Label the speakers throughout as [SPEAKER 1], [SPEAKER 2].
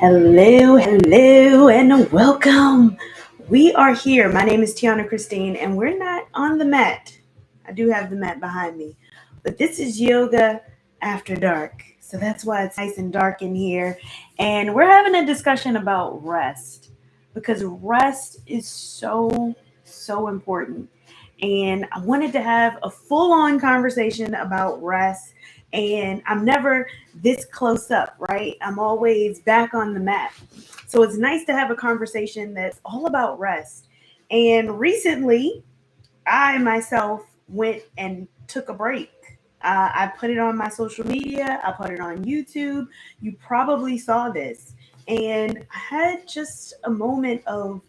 [SPEAKER 1] Hello, and welcome. We are here. My name is Tianna Christine, and we're not on the mat. I do have the mat behind me, but this is Yoga After Dark. So that's why it's nice and dark in here. And we're having a discussion about rest because rest is so important. And I wanted to have a full on conversation about rest. And I'm never this close up, right? I'm always back on the map. So it's nice to have a conversation that's all about rest. And recently, I myself went and took a break. I put it on my social media, I put it on YouTube. You probably saw this. And I had just a moment of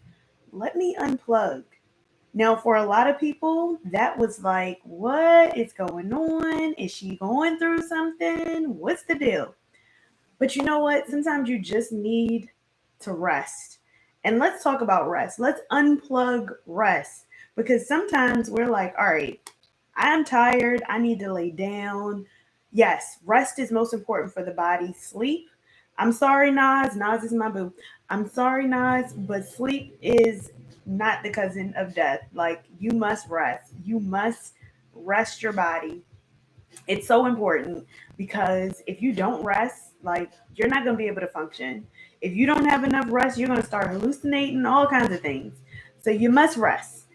[SPEAKER 1] let me unplug. Now, for a lot of people, that was like, what is going on? Is she going through something? What's the deal? But you know what? Sometimes you just need to rest. And let's talk about rest. Let's unplug rest because sometimes we're like, all right, I'm tired. I need to lay down. Yes, rest is most important for the body. Sleep. I'm sorry, Nas. Nas is my boo. I'm sorry, Nas, but sleep is not the cousin of death. Like, you must rest. You must rest your body. It's so important because if you don't rest, like you're not going to be able to function. If you don't have enough rest, you're going to start hallucinating all kinds of things. So you must rest.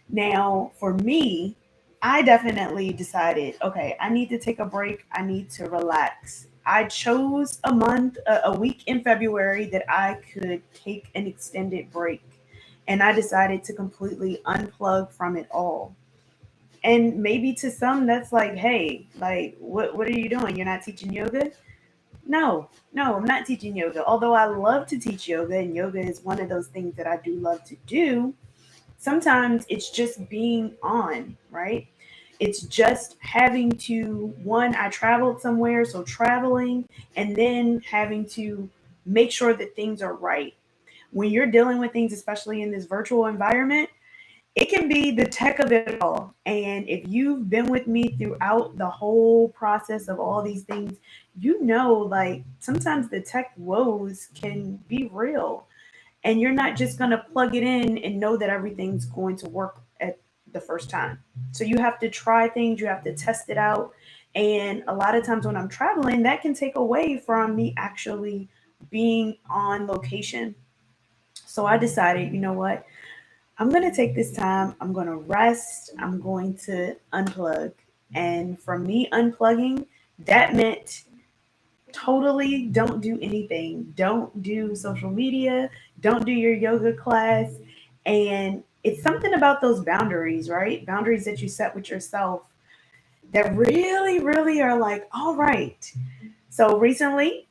[SPEAKER 1] Now, for me, I definitely decided, okay, I need to take a break. I need to relax. I chose a week in February that I could take an extended break. And I decided to completely unplug from it all. And maybe to some that's like, hey, like what are you doing? You're not teaching yoga? No, I'm not teaching yoga. Although I love to teach yoga and yoga is one of those things that I do love to do. Sometimes it's just being on, right? It's just having to one, I traveled somewhere, so traveling and then having to make sure that things are right. When you're dealing with things, especially in this virtual environment, it can be the tech of it all. And if you've been with me throughout the whole process of all these things, you know, like sometimes the tech woes can be real. And you're not just going to plug it in and know that everything's going to work at the first time. So you have to try things, you have to test it out. And a lot of times when I'm traveling, that can take away from me actually being on location. So I decided, you know what? I'm going to take this time. I'm going to rest. I'm going to unplug. And for me, unplugging, that meant totally don't do anything. Don't do social media. Don't do your yoga class. And it's something about those boundaries, right? Boundaries that you set with yourself that really are like, all right. So recently,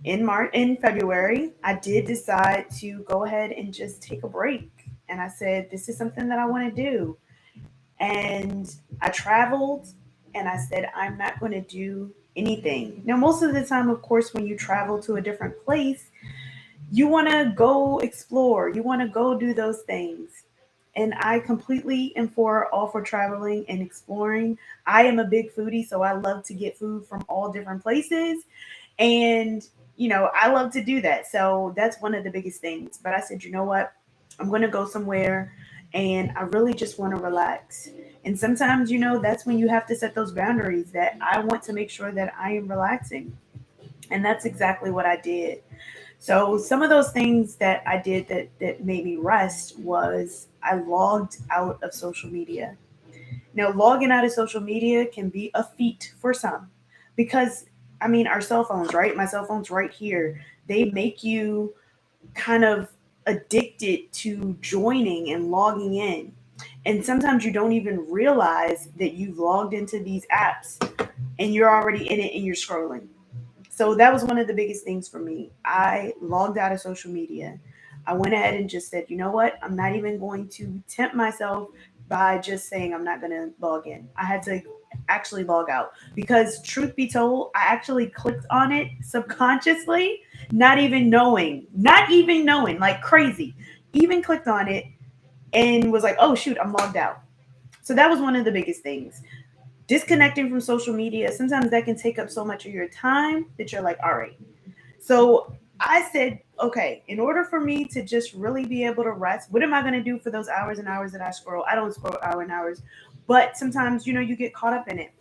[SPEAKER 1] in February, I did decide to go ahead and just take a break. And I said, this is something that I want to do. And I traveled and I said, I'm not going to do anything. Now, most of the time, of course, when you travel to a different place, you want to go explore, you want to go do those things. And I completely am for all for traveling and exploring. I am a big foodie, so I love to get food from all different places. And, I love to do that. So that's one of the biggest things. But I said, you know what? I'm going to go somewhere and I really just want to relax. And sometimes, that's when you have to set those boundaries that I want to make sure that I am relaxing. And that's exactly what I did. So some of those things that I did that made me rest was I logged out of social media. Now, logging out of social media can be a feat for some because, I mean, our cell phones, right? My cell phone's right here. They make you kind of addicted to joining and logging in. And sometimes you don't even realize that you've logged into these apps and you're already in it and you're scrolling. So that was one of the biggest things for me. I logged out of social media. I went ahead and just said, you know what? I'm not even going to tempt myself by just saying I'm not going to log in. I had to actually log out because, truth be told, I actually clicked on it subconsciously, not even knowing, like crazy. Even clicked on it and was like, oh, shoot, I'm logged out. So that was one of the biggest things. Disconnecting from social media, sometimes that can take up so much of your time that you're like, all right. So I said, okay, in order for me to just really be able to rest, what am I going to do for those hours and hours that I scroll? I don't scroll hours and hours, but sometimes, you get caught up in it.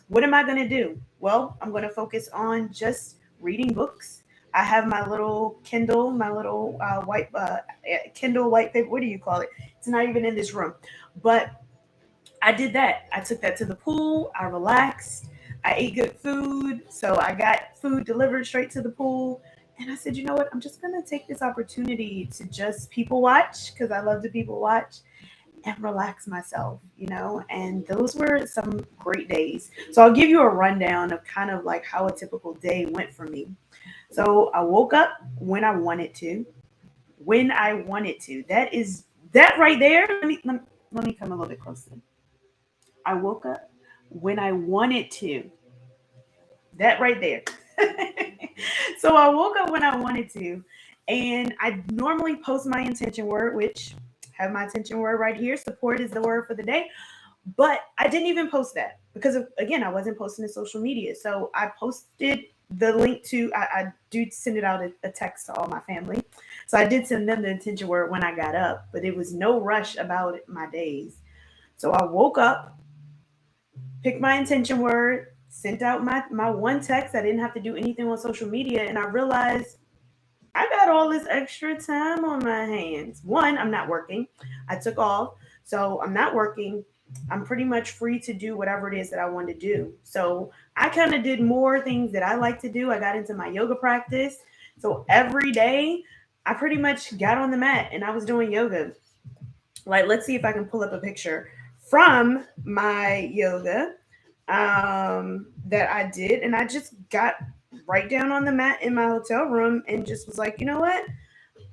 [SPEAKER 1] What am I going to do? Well, I'm going to focus on just reading books. I have my little Kindle, my little white Kindle white paper. What do you call it? It's not even in this room, but I did that. I took that to the pool. I relaxed. I ate good food. So I got food delivered straight to the pool. And I said, you know what? I'm just going to take this opportunity to just people watch because I love to people watch and relax myself. And those were some great days. So I'll give you a rundown of kind of like how a typical day went for me. So I woke up when I wanted to, when I wanted to. That is that right there. Let me come a little bit closer. I woke up when I wanted to. That right there. So I woke up when I wanted to. And I normally post my intention word, which have my intention word right here. Support is the word for the day. But I didn't even post that because again, I wasn't posting to social media. So I posted the link to I do send it out a text to all my family. So I did send them the intention word when I got up, but it was no rush about my days. So I woke up, picked my intention word, sent out my one text. I didn't have to do anything on social media, and I realized I got all this extra time on my hands. One, I'm not working. I took off, so I'm not working. I'm pretty much free to do whatever it is that I want to do. So I kind of did more things that I like to do. I got into my yoga practice. So every day, I pretty much got on the mat and I was doing yoga. Like, let's see if I can pull up a picture from my yoga that I did. And I just got right down on the mat in my hotel room and just was like, you know what?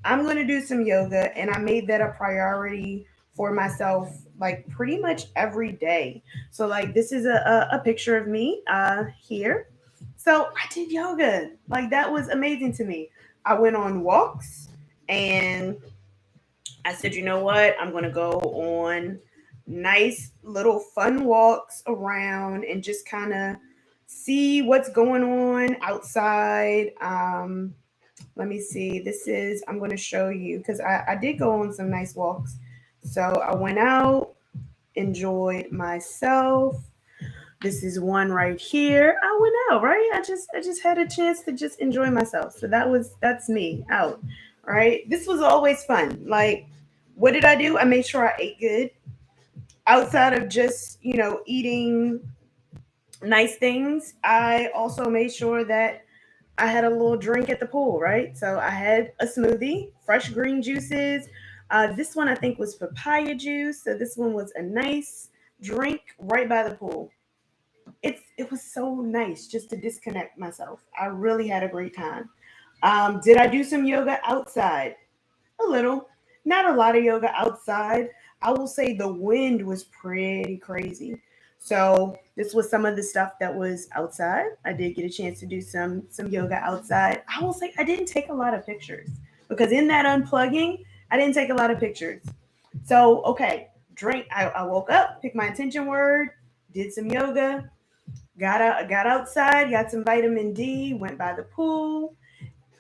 [SPEAKER 1] I'm going to do some yoga. And I made that a priority for myself, like pretty much every day. So, like, this is a picture of me here. So, I did yoga. Like, that was amazing to me. I went on walks and I said, you know what? I'm going to go on nice little fun walks around and just kind of see what's going on outside. Let me see. I'm going to show you because I did go on some nice walks. So I went out, enjoyed myself. This is one right here. I went out, right? I just had a chance to just enjoy myself. So that's me out. Right? This was always fun. Like, what did I do? I made sure I ate good. Outside of just, eating nice things, I also made sure that I had a little drink at the pool, right? So I had a smoothie, fresh green juices. This one I think was papaya juice. So this one was a nice drink right by the pool. It was so nice just to disconnect myself. I really had a great time. Did I do some yoga outside? A little, not a lot of yoga outside. I will say the wind was pretty crazy. So this was some of the stuff that was outside. I did get a chance to do some yoga outside. I will say I didn't take a lot of pictures because in that unplugging, I didn't take a lot of pictures. So okay, drink. I woke up, picked my intention word, did some yoga, got outside, got some vitamin D, went by the pool,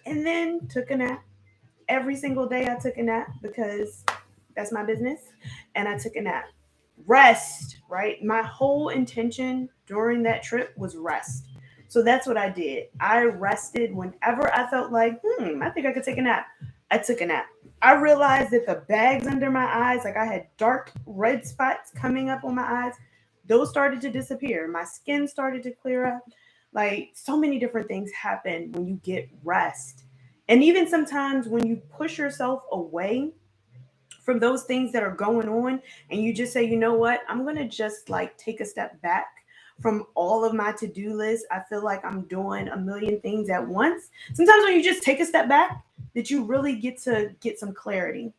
[SPEAKER 1] and then took a nap. Every single day I took a nap because that's my business. And I took a nap. Rest, right? My whole intention during that trip was rest. So that's what I did. I rested whenever I felt like, I think I could take a nap. I took a nap. I realized that the bags under my eyes, like I had dark red spots coming up on my eyes, those started to disappear. My skin started to clear up. Like so many different things happen when you get rest. And even sometimes when you push yourself away from those things that are going on and you just say, you know what, I'm going to just like take a step back from all of my to-do list. I feel like I'm doing a million things at once. Sometimes when you just take a step back, that you really get to get some clarity.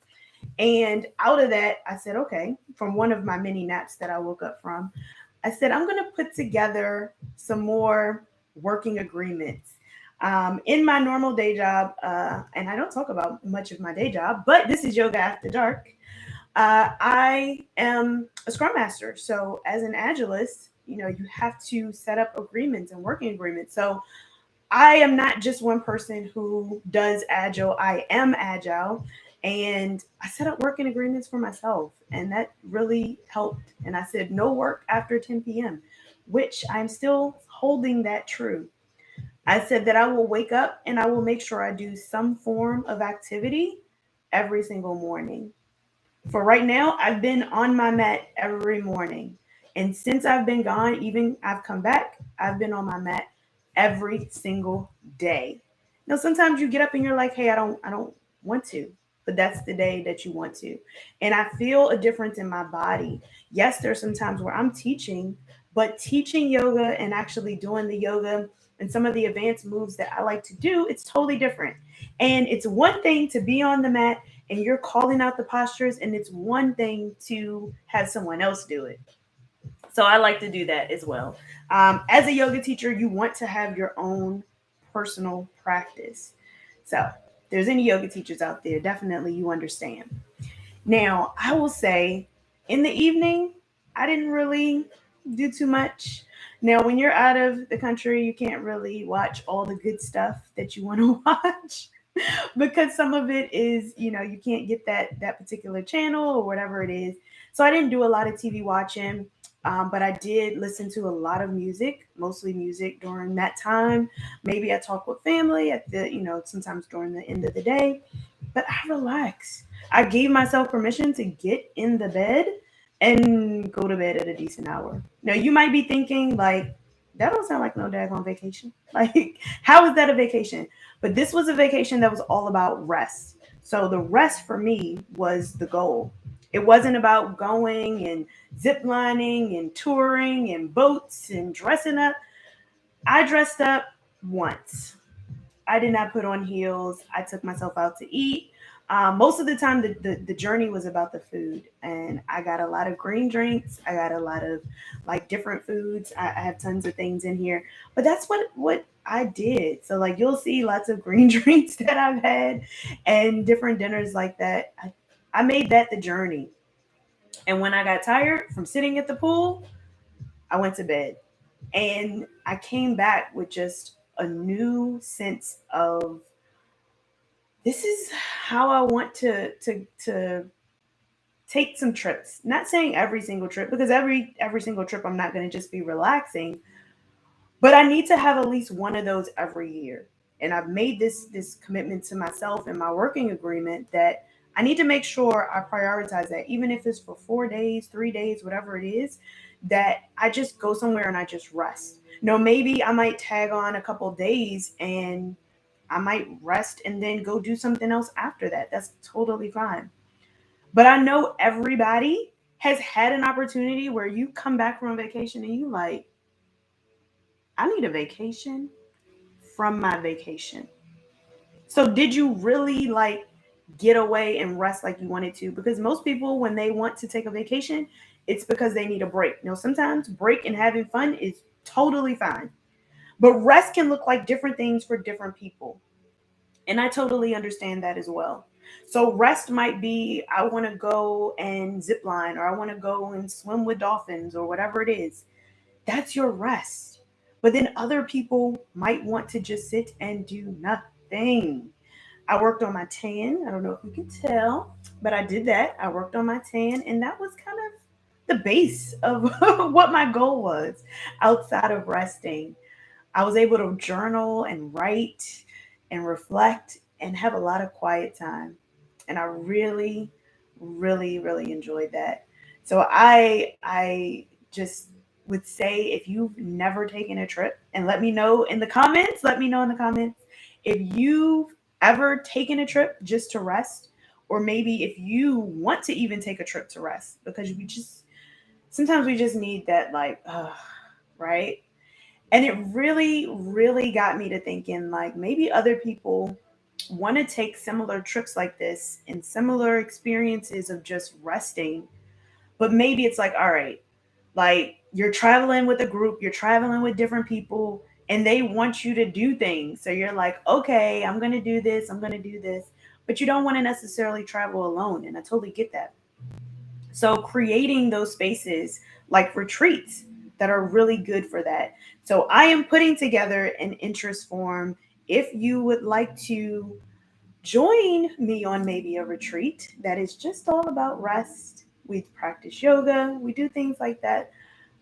[SPEAKER 1] And out of that, I said, okay, from one of my many naps that I woke up from, I said, I'm going to put together some more working agreements. In my normal day job, and I don't talk about much of my day job, but this is Yoga After Dark. I am a scrum master. So, as an agilist, you have to set up agreements and working agreements. So, I am not just one person who does agile. I am agile. And I set up working agreements for myself. And that really helped. And I said no work after 10 p.m., which I'm still holding that true. I said that I will wake up and I will make sure I do some form of activity every single morning. For right now, I've been on my mat every morning. And since I've been gone, even I've come back, I've been on my mat every single day. Now sometimes you get up and you're like, hey, I don't want to. But that's the day that you want to. And I feel a difference in my body. Yes, there's some times where I'm teaching, but teaching yoga and actually doing the yoga and some of the advanced moves that I like to do, it's totally different. And it's one thing to be on the mat and you're calling out the postures, and it's one thing to have someone else do it. So I like to do that as well. As a yoga teacher, you want to have your own personal practice. So if there's any yoga teachers out there, definitely you understand. Now, I will say in the evening, I didn't really do too much. Now, when you're out of the country, you can't really watch all the good stuff that you want to watch because some of it is, you can't get that particular channel or whatever it is. So I didn't do a lot of TV watching, but I did listen to a lot of music, mostly music during that time. Maybe I talk with family at the, sometimes during the end of the day, but I relax. I gave myself permission to get in the bed and go to bed at a decent hour. Now you might be thinking like, that don't sound like no daggone vacation. Like, how is that a vacation? But this was a vacation that was all about rest. So the rest for me was the goal. It wasn't about going and zip lining and touring and boats and dressing up. I dressed up once. I did not put on heels. I took myself out to eat. Most of the time, the journey was about the food, and I got a lot of green drinks. I got a lot of like different foods. I have tons of things in here, but that's what I did. So like you'll see lots of green drinks that I've had, and different dinners like that. I made that the journey, and when I got tired from sitting at the pool, I went to bed, and I came back with just a new sense of this is how I want to take some trips. Not saying every single trip because every single trip I'm not going to just be relaxing, but I need to have at least one of those every year. And I've made this commitment to myself in my working agreement that I need to make sure I prioritize that even if it's for 4 days, 3 days, whatever it is, that I just go somewhere and I just rest. No, maybe I might tag on a couple days and I might rest and then go do something else after that. That's totally fine. But I know everybody has had an opportunity where you come back from vacation and you like, I need a vacation from my vacation. So did you really like get away and rest like you wanted to? Because most people when they want to take a vacation, it's because they need a break. Now sometimes break and having fun is totally fine. But rest can look like different things for different people. And I totally understand that as well. So rest might be I want to go and zip line or I want to go and swim with dolphins or whatever it is. That's your rest. But then other people might want to just sit and do nothing. I worked on my tan. I don't know if you can tell, but I did that. I worked on my tan, and that was kind of the base of what my goal was outside of resting. I was able to journal and write and reflect and have a lot of quiet time. And I really, really, really enjoyed that. So I just would say if you've never taken a trip, and let me know in the comments, let me know in the comments if you've ever taken a trip just to rest, or maybe if you want to even take a trip to rest because we just sometimes we just need that like right. And it really, really got me to thinking like maybe other people want to take similar trips like this and similar experiences of just resting. But maybe it's like, all right, like you're traveling with a group, you're traveling with different people, and they want you to do things. So you're like, okay, I'm going to do this, I'm going to do this. But you don't want to necessarily travel alone. And I totally get that. So creating those spaces like retreats, that are really good for that. So I am putting together an interest form. If you would like to join me on maybe a retreat that is just all about rest, we practice yoga, we do things like that,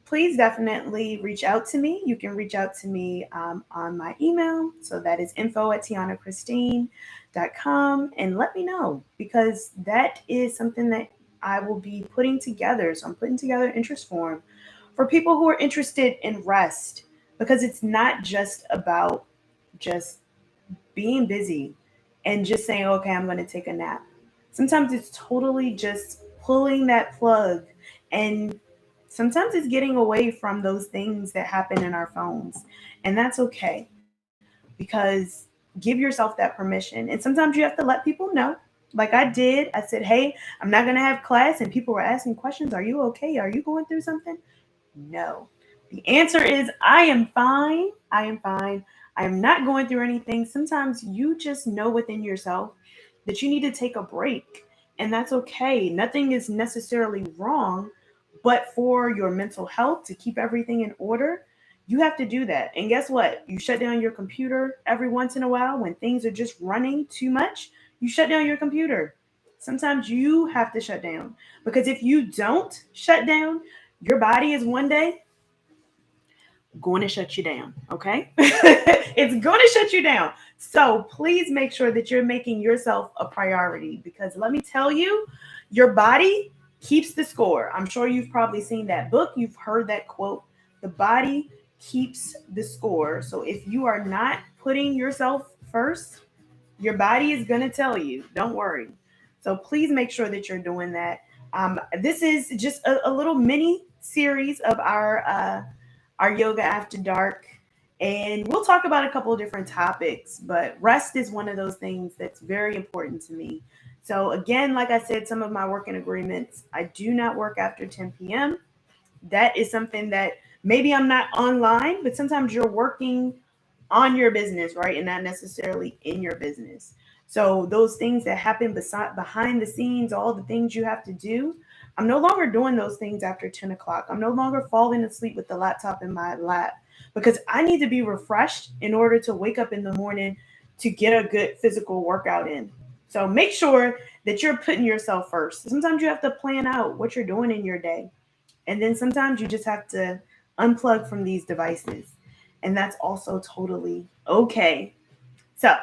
[SPEAKER 1] please definitely reach out to me. You can reach out to me on my email. So that is info@tiannachristine.com, and let me know, because that is something that I will be putting together. So I'm putting together an interest form for people who are interested in rest, because it's not just about just being busy and just saying, okay, I'm going to take a nap. Sometimes it's totally just pulling that plug, and sometimes it's getting away from those things that happen in our phones. And that's okay, because give yourself that permission. And sometimes you have to let people know. Like I did, I said, hey, I'm not going to have class. And people were asking questions. Are you okay? Are you going through something? No. The answer is I am fine. I am fine. I am not going through anything. Sometimes you just know within yourself that you need to take a break, and that's okay. Nothing is necessarily wrong, but for your mental health, to keep everything in order, you have to do that. And guess what? You shut down your computer every once in a while when things are just running too much. You shut down your computer. Sometimes you have to shut down, because if you don't shut down, your body is one day going to shut you down. Okay. It's going to shut you down. So please make sure that you're making yourself a priority, because let me tell you, your body keeps the score. I'm sure you've probably seen that book. You've heard that quote. The body keeps the score. So if you are not putting yourself first, your body is going to tell you, don't worry. So please make sure that you're doing that. This is just a little mini series of our yoga after dark. And we'll talk about a couple of different topics, but rest is one of those things that's very important to me. So, again, like I said, some of my working agreements, I do not work after 10 p.m. That is something that maybe I'm not online, but sometimes you're working on your business, right? And not necessarily in your business. So those things that happen behind the scenes, all the things you have to do, I'm no longer doing those things after 10 o'clock. I'm no longer falling asleep with the laptop in my lap, because I need to be refreshed in order to wake up in the morning to get a good physical workout in. So make sure that you're putting yourself first. Sometimes you have to plan out what you're doing in your day. And then sometimes you just have to unplug from these devices. And that's also totally okay. So,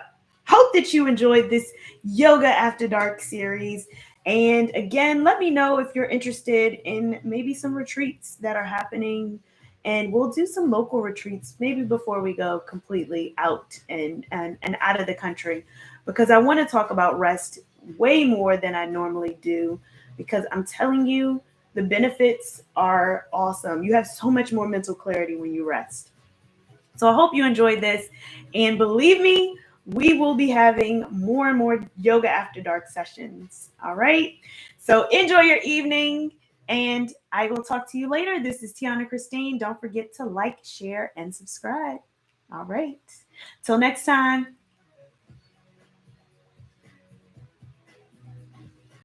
[SPEAKER 1] hope that you enjoyed this Yoga After Dark series. And again, let me know if you're interested in maybe some retreats that are happening. And we'll do some local retreats maybe before we go completely out and out of the country, because I want to talk about rest way more than I normally do, because I'm telling you, the benefits are awesome. You have so much more mental clarity when you rest. So I hope you enjoyed this. And believe me, we will be having more and more Yoga After Dark sessions. All right. So enjoy your evening, and I will talk to you later. This is Tianna Christine. Don't forget to like, share, and subscribe. All right. Till next time.